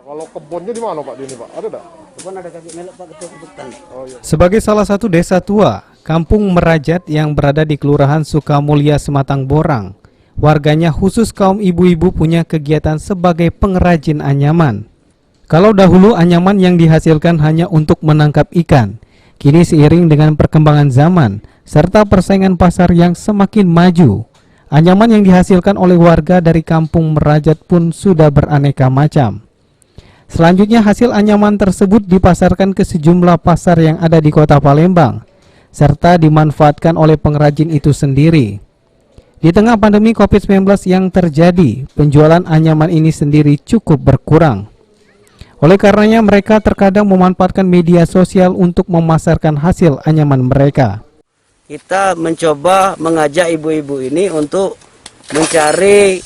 Kalau kebunnya di mana Pak? Di ini Pak, ada enggak? Kebun ada kaki melok Pak, ketua kebun. Oh iya. Sebagai salah satu desa tua, Kampung Merajat yang berada di Kelurahan Sukamulya, Sematang Borang, warganya khusus kaum ibu-ibu punya kegiatan sebagai pengrajin anyaman. Kalau dahulu anyaman yang dihasilkan hanya untuk menangkap ikan, kini seiring dengan perkembangan zaman serta persaingan pasar yang semakin maju, anyaman yang dihasilkan oleh warga dari Kampung Merajat pun sudah beraneka macam. Selanjutnya hasil anyaman tersebut dipasarkan ke sejumlah pasar yang ada di Kota Palembang, serta dimanfaatkan oleh pengrajin itu sendiri. Di tengah pandemi COVID-19 yang terjadi, penjualan anyaman ini sendiri cukup berkurang. Oleh karenanya mereka terkadang memanfaatkan media sosial untuk memasarkan hasil anyaman mereka. Kita mencoba mengajak ibu-ibu ini untuk mencari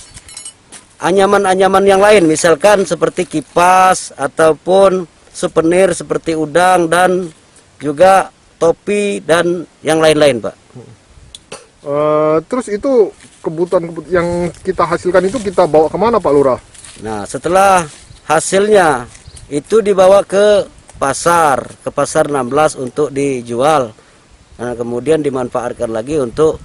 anyaman-anyaman yang lain, misalkan seperti kipas ataupun souvenir seperti udang dan juga topi dan yang lain-lain, Pak. Terus itu kebutuhan yang kita hasilkan itu kita bawa kemana Pak Lurah? Nah, setelah hasilnya itu dibawa ke pasar 16 untuk dijual. Nah, kemudian dimanfaatkan lagi untuk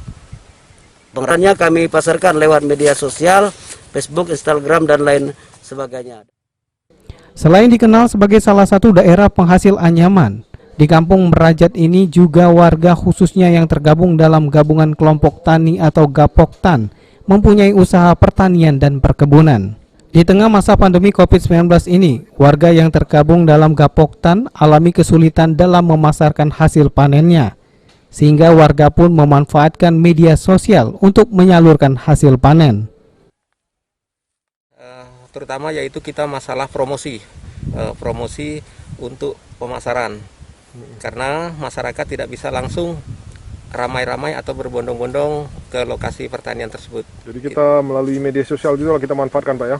pengrajinnya kami pasarkan lewat media sosial, Facebook, Instagram, dan lain sebagainya. Selain dikenal sebagai salah satu daerah penghasil anyaman, di Kampung Merajat ini juga warga khususnya yang tergabung dalam gabungan kelompok tani atau Gapoktan mempunyai usaha pertanian dan perkebunan. Di tengah masa pandemi COVID-19 ini, warga yang tergabung dalam Gapoktan alami kesulitan dalam memasarkan hasil panennya, sehingga warga pun memanfaatkan media sosial untuk menyalurkan hasil panen. Terutama yaitu kita masalah promosi untuk pemasaran, karena masyarakat tidak bisa langsung ramai-ramai atau berbondong-bondong ke lokasi pertanian tersebut. Jadi kita melalui media sosial juga kita manfaatkan Pak ya?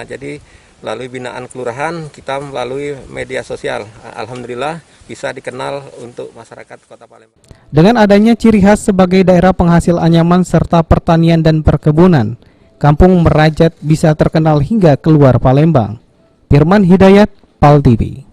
Jadi melalui binaan kelurahan, kita melalui media sosial, alhamdulillah bisa dikenal untuk masyarakat Kota Palembang. Dengan adanya ciri khas sebagai daerah penghasil anyaman serta pertanian dan perkebunan, Kampung Merajat bisa terkenal hingga keluar Palembang. Firman Hidayat, PAL TV.